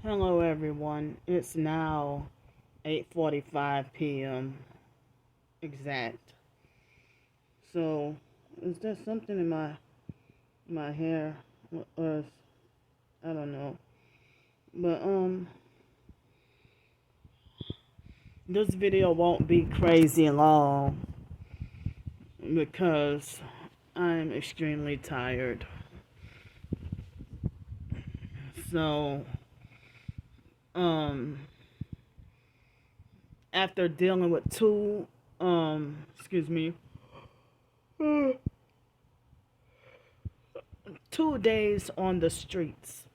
Hello everyone. It's now 8:45 p.m. exact. So, is there something in my hair or I don't know. But this video won't be crazy long because I'm extremely tired. So, um after dealing with excuse me 2 days on the streets.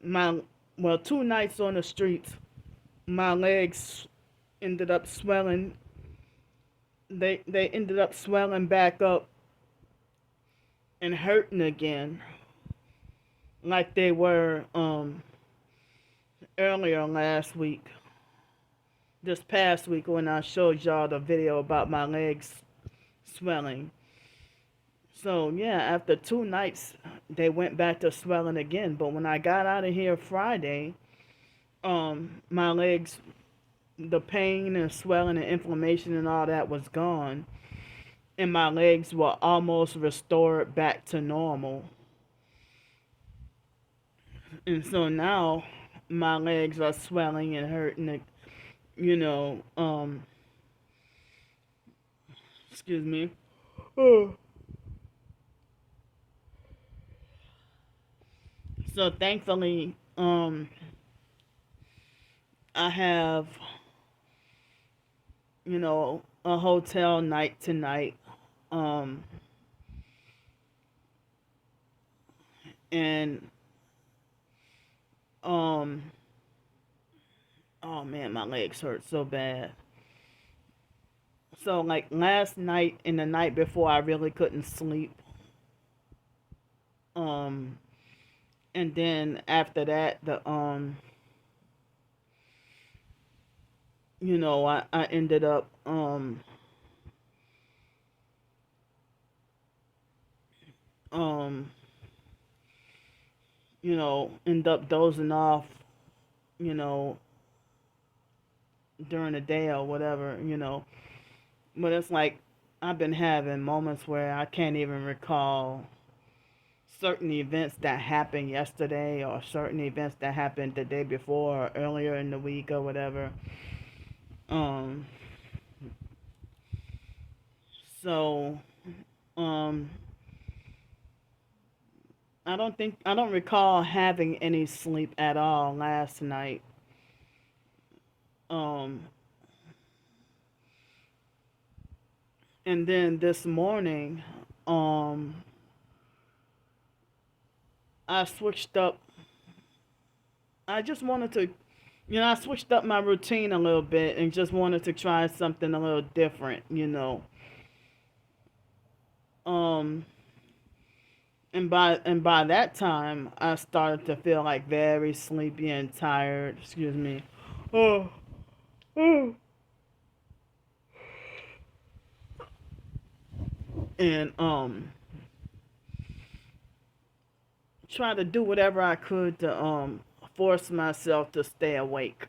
My well, 2 nights on the streets. My legs ended up swelling. They ended up swelling back up and hurting again, like they were earlier last week. This past week when I showed y'all the video about my legs swelling. So yeah, after 2 nights, they went back to swelling again. But when I got out of here Friday, my legs, the pain and swelling and inflammation and all that was gone, and my legs were almost restored back to normal. And so now my legs are swelling and hurting, you know, excuse me. So thankfully, I have, a hotel night tonight. Um, and, um, oh man, my legs hurt so bad. So like last night and the night before, I really couldn't sleep. Um, and then after that, I ended up, um, end up dozing off, you know, during the day or whatever. But it's like I've been having moments where I can't even recall certain events that happened yesterday or certain events that happened the day before or earlier in the week or whatever. Um, so, um, I don't recall having any sleep at all last night. Um, and then this morning, um, I switched up. I just wanted to, I switched up my routine a little bit and just wanted to try something a little different. Um, and by that time, I started to feel like very sleepy and tired. Excuse me. Oh, oh. And try to do whatever I could to force myself to stay awake.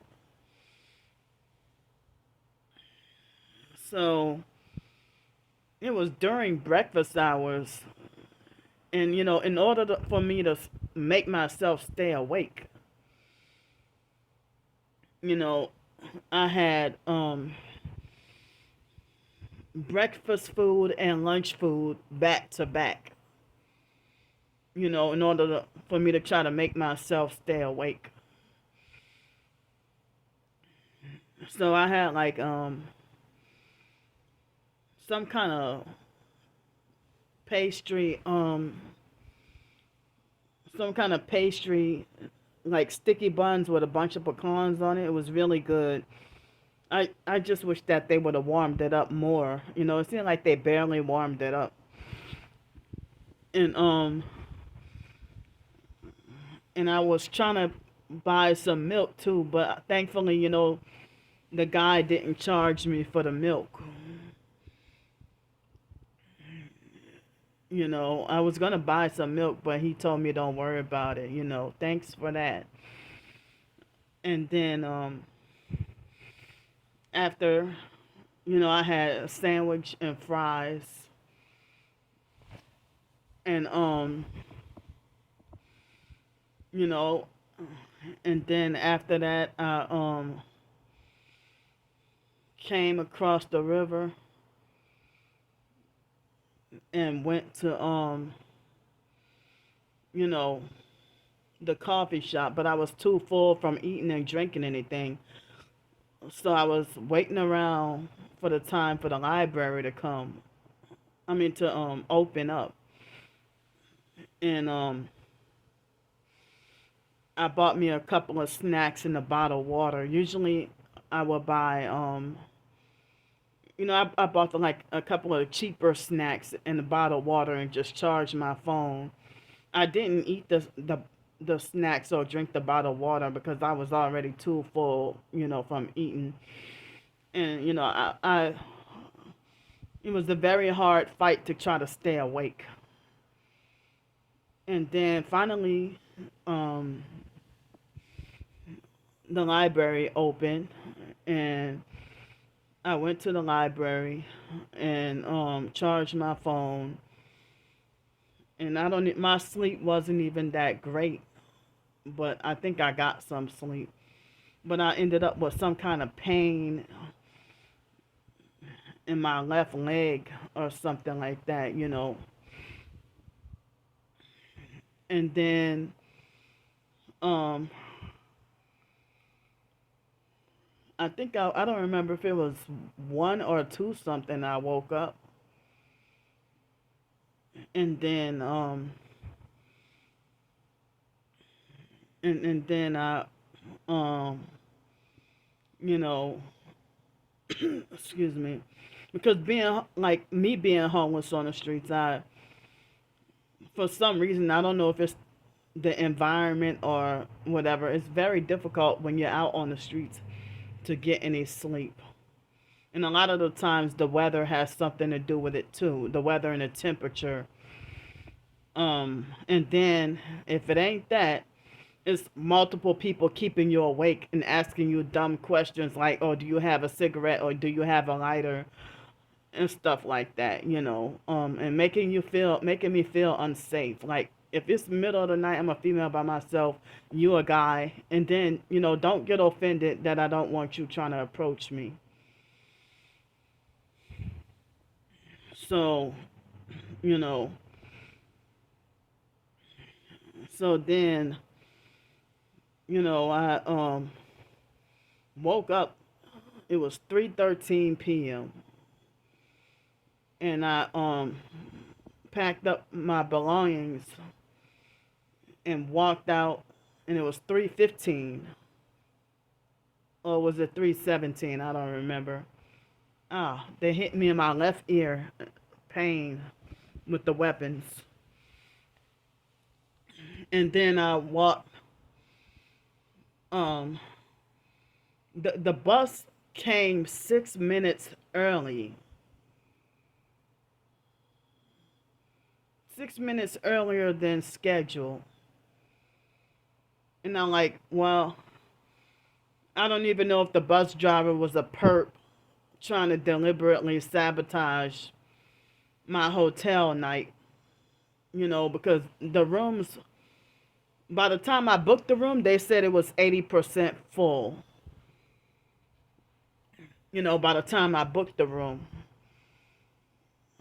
So it was during breakfast hours, and in order for me to make myself stay awake, you know, I had breakfast food and lunch food back to back. In order for me to try to make myself stay awake. So I had like some kind of pastry, like sticky buns with a bunch of pecans on it. It was really good. I just wish that they would have warmed it up more. It seemed like they barely warmed it up. And I was trying to buy some milk too, but thankfully, the guy didn't charge me for the milk. I was gonna buy some milk, but he told me don't worry about it. Thanks for that. And then after, I had a sandwich and fries, and you know, and then after that, I came across the river and went to you know, the coffee shop, but I was too full from eating and drinking anything. So I was waiting around for the time for the library to come. I mean to open up. And I bought me a couple of snacks and a bottle of water. Usually I would buy I bought like a couple of cheaper snacks and a bottle of water and just charged my phone. I didn't eat the snacks or drink the bottled water because I was already too full, from eating. And I it was a very hard fight to try to stay awake. And then finally, um, the library opened, and I went to the library and charged my phone. And I don't. My sleep wasn't even that great, but I think I got some sleep. But I ended up with some kind of pain in my left leg or something like that. And then um I don't remember if it was one or two something I woke up, and then and then I um you know excuse me, because being like me being homeless on the streets, I for some reason I don't know if it's the environment or whatever, it's very difficult when you're out on the streets to get any sleep. And a lot of the times the weather has something to do with it too. The weather and the temperature. And then if it ain't that, it's multiple people keeping you awake and asking you dumb questions like, "Oh, do you have a cigarette or do you have a lighter?" and stuff like that. And making me feel unsafe. Like if it's middle of the night, I'm a female by myself, you a guy, and then don't get offended that I don't want you trying to approach me. So you know, so then I woke up. It was 3:13 p.m. and I packed up my belongings and walked out, and it was 3:15, or was it 3:17? I don't remember. They hit me in my left ear, pain with the weapons. And then I walked. Um, the bus came 6 minutes early. 6 minutes earlier than scheduled. And I'm like, well, I don't even know if the bus driver was a perp trying to deliberately sabotage my hotel night, because the rooms, by the time I booked the room, they said it was 80% full, by the time I booked the room.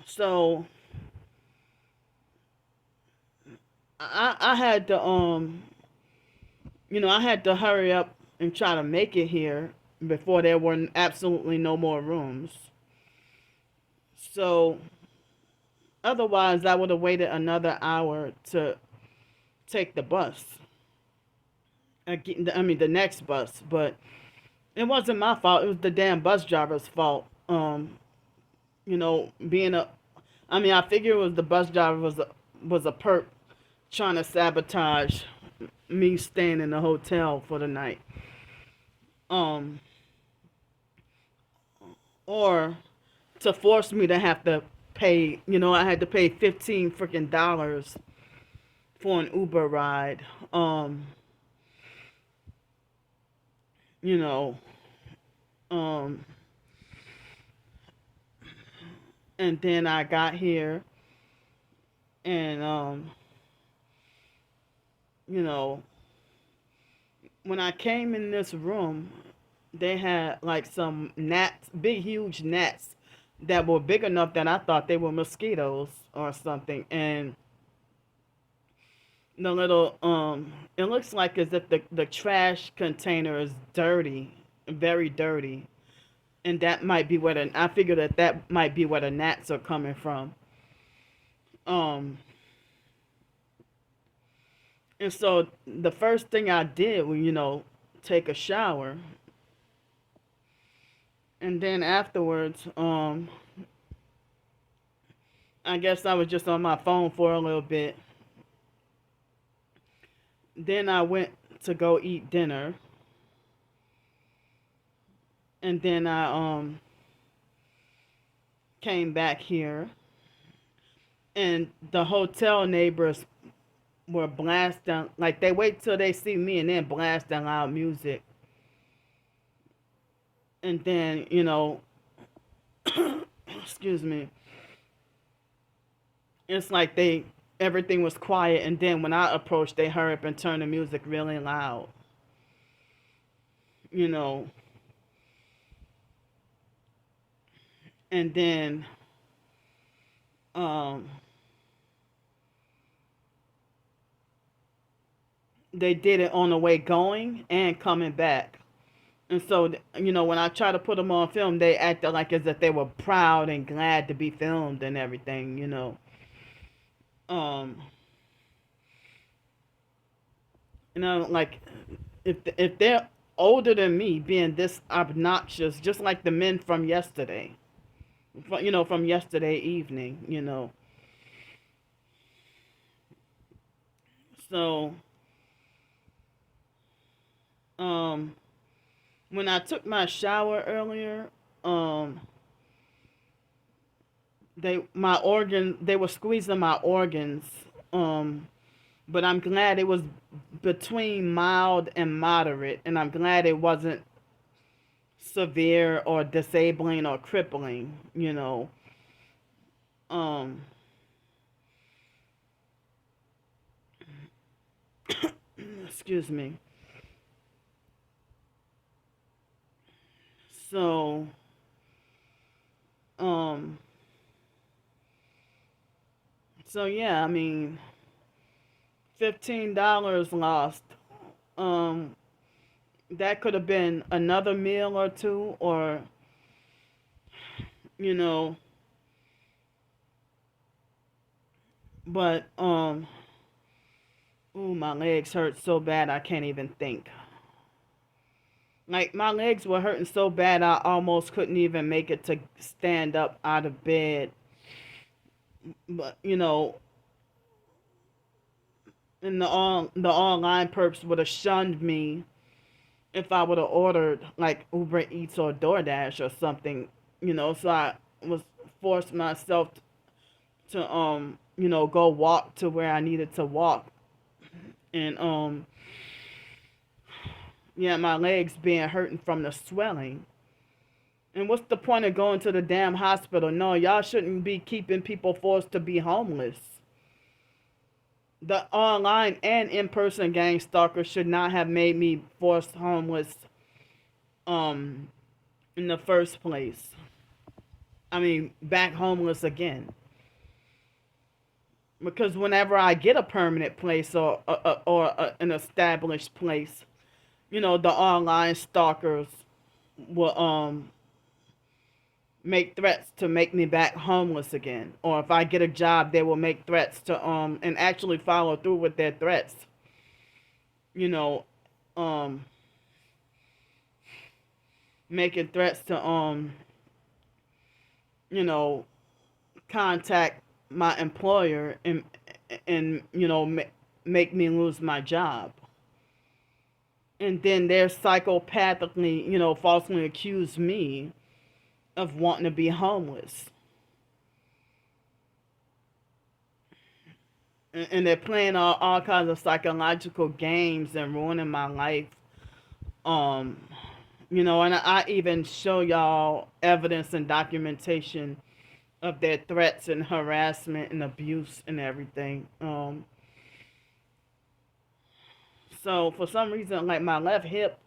So I had to I had to hurry up and try to make it here before there were absolutely no more rooms. So otherwise, I would have waited another hour to take the bus. I mean, the next bus, but it wasn't my fault. It was the damn bus driver's fault. Being a, I mean, I figure it was the bus driver was a perp trying to sabotage me staying in the hotel for the night. Um, or to force me to have to pay, I had to pay 15 freaking dollars for an Uber ride. You know, um, and then I got here and, you know, when I came in this room, they had like some gnats, big, huge gnats that were big enough that I thought they were mosquitoes or something. And the little, it looks like as if the trash container is dirty, very dirty. And that might be where I figure that that might be where the gnats are coming from. Um, and so the first thing I did was, take a shower. And then afterwards, I guess I was just on my phone for a little bit. Then I went to go eat dinner. And then I came back here. And the hotel neighbors were blasting, like they wait till they see me and then blasting loud music. And then, excuse me, it's like everything was quiet. And then when I approached, they hurry up and turn the music really loud. You know, and then, um, they did it on the way going and coming back. And so, when I try to put them on film, they acted like as if they were proud and glad to be filmed and everything. Um, like if they're older than me, being this obnoxious, just like the men from yesterday, from yesterday evening. So, um, when I took my shower earlier, um, they were squeezing my organs. Um, but I'm glad it was between mild and moderate, and I'm glad it wasn't severe or disabling or crippling. Um, excuse me. So, um, yeah, I mean, $15 lost. Um, that could have been another meal or two, or you know, but ooh, my legs hurt so bad I can't even think. Like my legs were hurting so bad I almost couldn't even make it to stand up out of bed. But and the online perps would have shunned me if I would have ordered like Uber Eats or DoorDash or something. So I was forced myself to go walk to where I needed to walk. And yeah, my legs being hurting from the swelling. And what's the point of going to the damn hospital? No, y'all shouldn't be keeping people forced to be homeless. The online and in-person gang stalkers should not have made me forced homeless um in the first place. I mean, back homeless again. Because whenever I get a permanent place or an established place, the online stalkers will make threats to make me back homeless again. Or if I get a job, they will make threats to and actually follow through with their threats. You know, um making threats to you know, contact my employer and make me lose my job. And then they're psychopathically, falsely accuse me of wanting to be homeless. and they're playing all kinds of psychological games and ruining my life. Um, and I even show y'all evidence and documentation of their threats and harassment and abuse and everything. So for some reason, like my left hip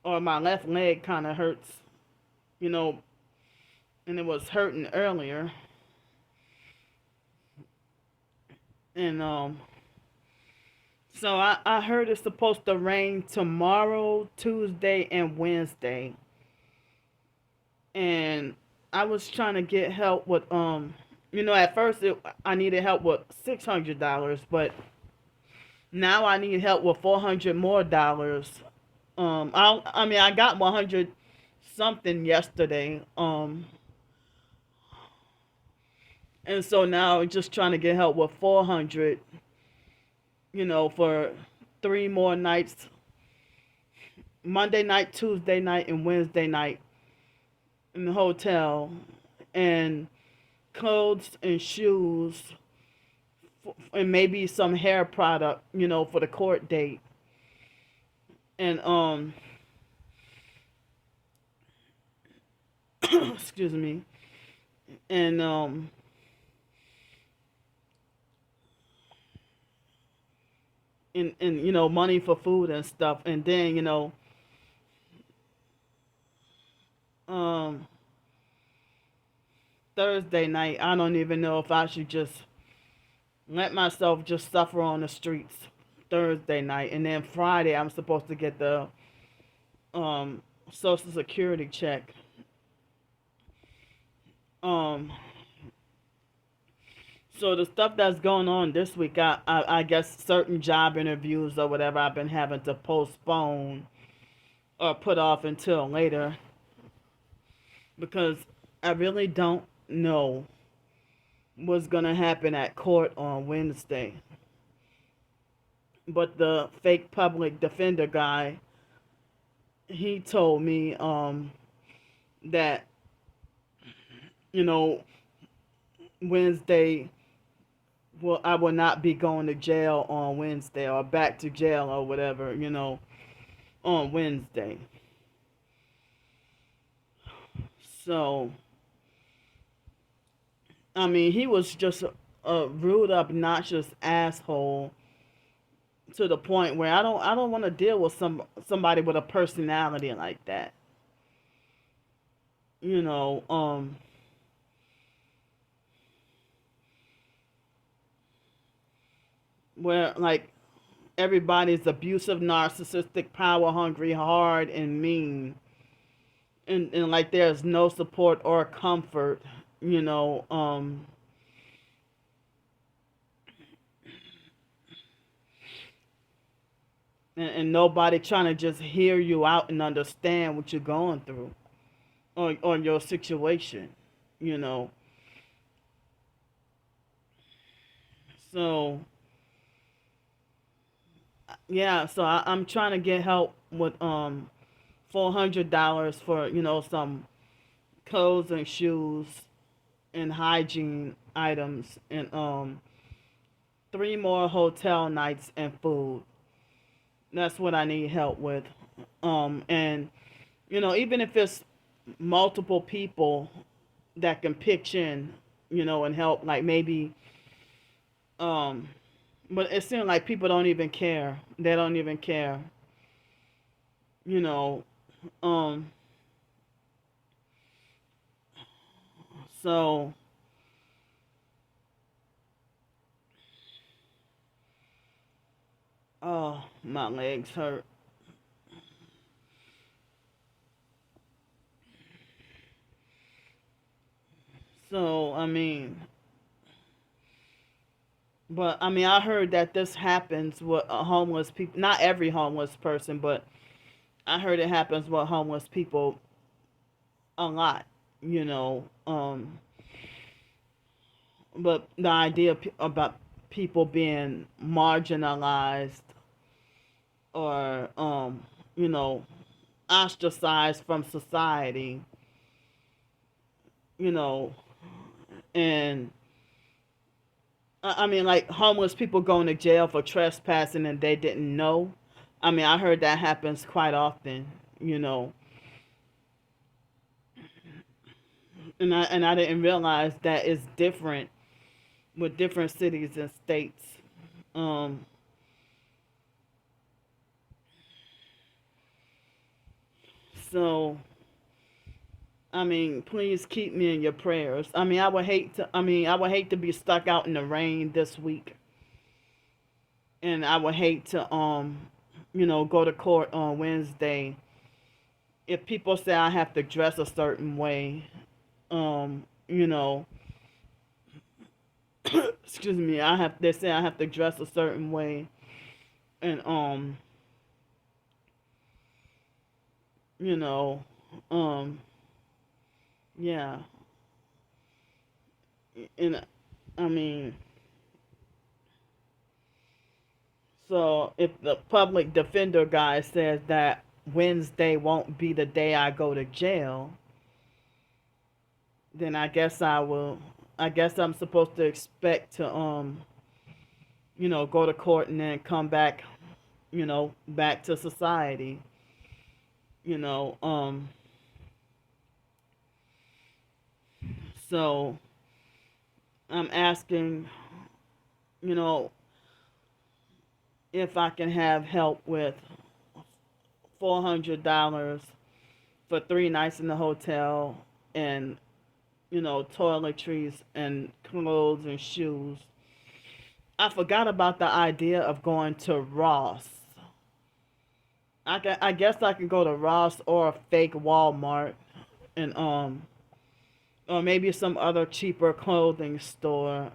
or my left leg kind of hurts, you know, and it was hurting earlier. And so I heard it's supposed to rain tomorrow, Tuesday, and Wednesday. And I was trying to get help with at first I needed help with $600, but now I need help with $400 more. I got 100 something yesterday. And so now I'm just trying to get help with 400, for 3 more nights, Monday night, Tuesday night, and Wednesday night in the hotel, and clothes and shoes, and maybe some hair product, for the court date. And excuse me. And money for food and stuff. And then um Thursday night, I don't even know if I should just let myself just suffer on the streets Thursday night. And then Friday I'm supposed to get the social security check. um so the stuff that's going on this week, I guess certain job interviews or whatever I've been having to postpone or put off until later, because I really don't know what's gonna happen at court on Wednesday. But the fake public defender guy, he told me that you know Wednesday, well, I will not be going to jail on Wednesday or back to jail or whatever, on Wednesday. So, I mean, he was just a rude, obnoxious asshole to the point where I don't want to deal with somebody with a personality like that. You know, where like everybody's abusive, narcissistic, power hungry, hard, and mean, and like there's no support or comfort. You know, and nobody trying to just hear you out and understand what you're going through, or your situation. You know, so yeah, so I'm trying to get help with $400 for some clothes and shoes and hygiene items, and 3 more hotel nights and food. That's what I need help with. And even if it's multiple people that can pitch in, and help, like maybe, um, but it seems like people don't even care. They don't even care, you know. Um, so oh, my legs hurt. So I mean, but I mean, I heard that this happens with homeless people. Not every homeless person, but I heard it happens with homeless people a lot. You know, but the idea about people being marginalized or you know, ostracized from society, you know, and I mean, like homeless people going to jail for trespassing and they didn't know. I mean, I heard that happens quite often, you know, and I didn't realize that it's different with different cities and states. Um, so I mean, please keep me in your prayers. I mean, I would hate to. I mean, I would hate to be stuck out in the rain this week, and I would hate to go to court on Wednesday. If people say I have to dress a certain way, you know, excuse me, they say I have to dress a certain way, and you know, um, yeah, and I mean, so if the public defender guy says that Wednesday won't be the day I go to jail, then I guess I will. I guess I'm supposed to expect to go to court and then come back, back to society. You know, so I'm asking, you know, if I can have help with $400 for 3 nights in the hotel and toiletries and clothes and shoes. I forgot about the idea of going to Ross. I guess I could go to Ross or a fake Walmart and or maybe some other cheaper clothing store.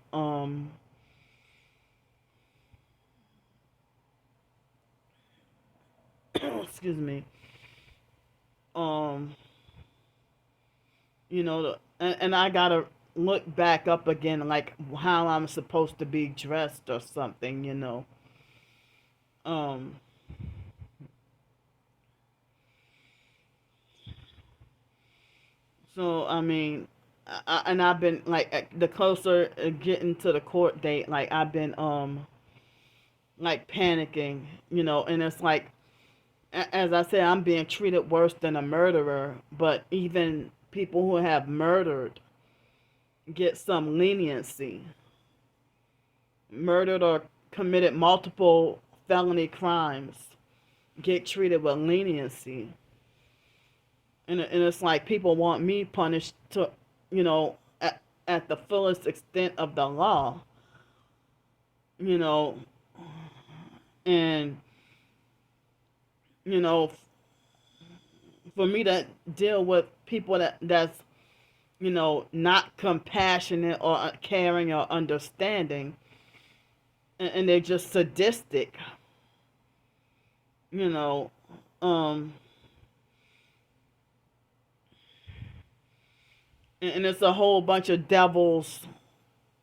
Excuse me. Um, and I gotta look back up again, like how I'm supposed to be dressed or something. Um, so I mean, and I've been like the closer getting to the court date, like I've been like panicking, and it's like as I said, I'm being treated worse than a murderer, but even people who have murdered get some leniency. Murdered or committed multiple felony crimes get treated with leniency. And it's like people want me punished to, you know, at the fullest extent of the law, you know, and, you know, for me to deal with people that's not compassionate or caring or understanding, and they're just sadistic, you know. Um, and it's a whole bunch of devils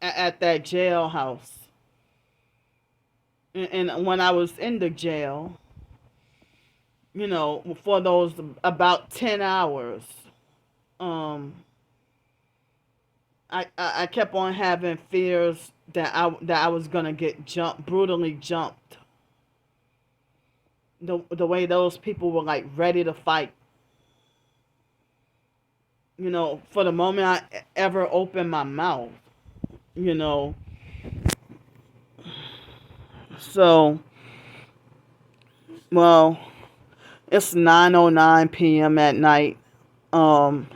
at that jailhouse. And when I was in the jail, for those about 10 hours, um, I kept on having fears that I was gonna get brutally jumped. The way those people were like ready to fight. For the moment I ever opened my mouth, you know. So, well, it's 9:09 p.m. at night. Um,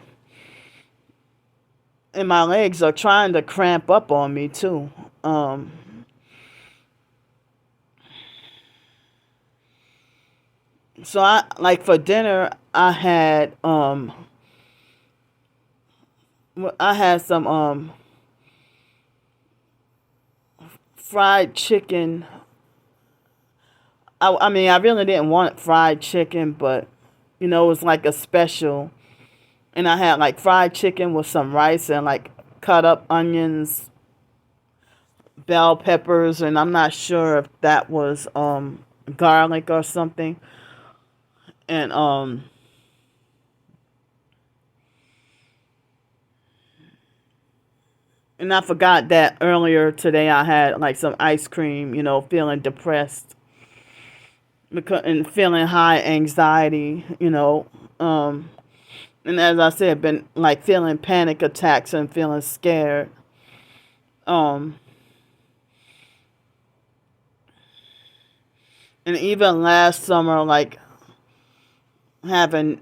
and my legs are trying to cramp up on me too. Um, so I like for dinner I had some fried chicken. I mean, I really didn't want fried chicken, but it was like a special. And I had like fried chicken with some rice and like cut up onions, bell peppers, and I'm not sure if that was garlic or something. And And I forgot that earlier today I had like some ice cream, feeling depressed because and feeling high anxiety, and as I said, been like feeling panic attacks and feeling scared. Um, and even last summer, having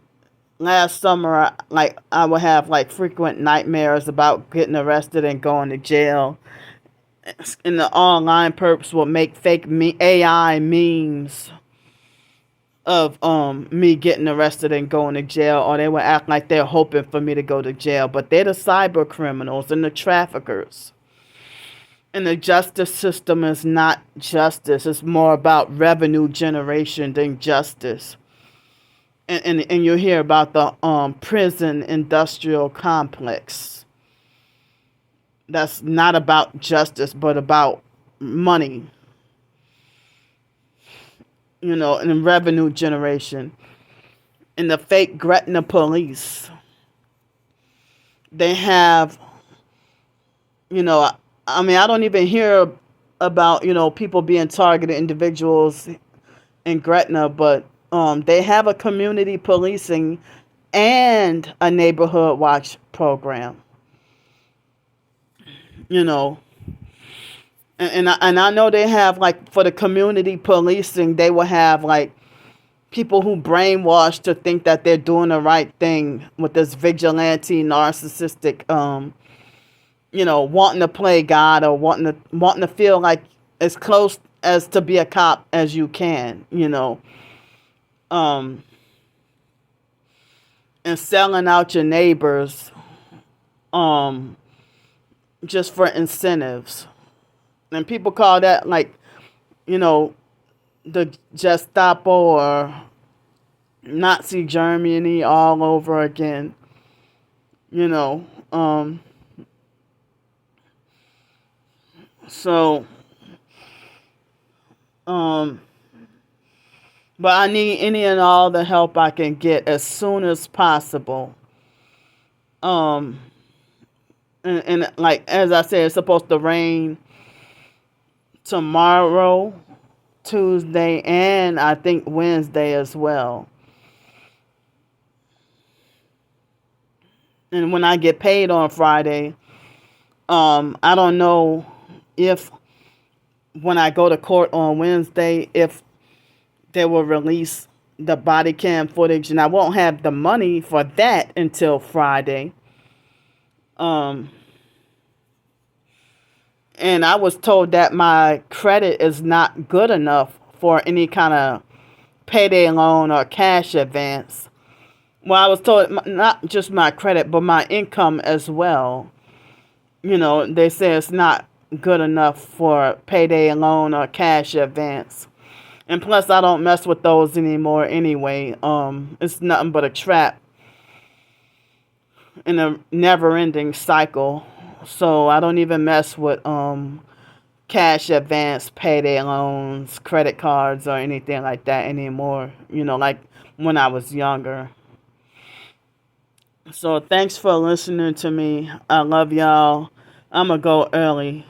last summer, like I would have like frequent nightmares about getting arrested and going to jail. And the online perps will make AI memes of me getting arrested and going to jail, or they would act like they're hoping for me to go to jail, but they're the cyber criminals and the traffickers. And the justice system is not justice. It's more about revenue generation than justice. And you hear about the prison industrial complex. That's not about justice, but about money, and revenue generation. And the fake Gretna police, they have, I don't even hear about, people being targeted, individuals in Gretna, but they have a community policing and a neighborhood watch program, and I know they have, like, for the community policing, they will have like people who brainwash to think that they're doing the right thing with this vigilante narcissistic wanting to play God, or wanting to feel like as close as to be a cop as you can, um and selling out your neighbors um just for incentives. And people call that, like, the Gestapo or Nazi Germany all over again. You know. So um but I need any and all the help I can get as soon as possible. Um and like as I said, it's supposed to rain tomorrow, Tuesday, and I think Wednesday as well. And when I get paid on Friday, I don't know if when I go to court on Wednesday, if they will release the body cam footage, and I won't have the money for that until Friday. Um, and I was told that my credit is not good enough for any kind of payday loan or cash advance. Well, I was told not just my credit, but my income as well. They say it's not good enough for payday loan or cash advance. And plus, I don't mess with those anymore anyway. It's nothing but a trap in a never-ending cycle. So I don't even mess with cash advance, payday loans, credit cards, or anything like that anymore. Like when I was younger. So thanks for listening to me. I love y'all. I'm going to go early.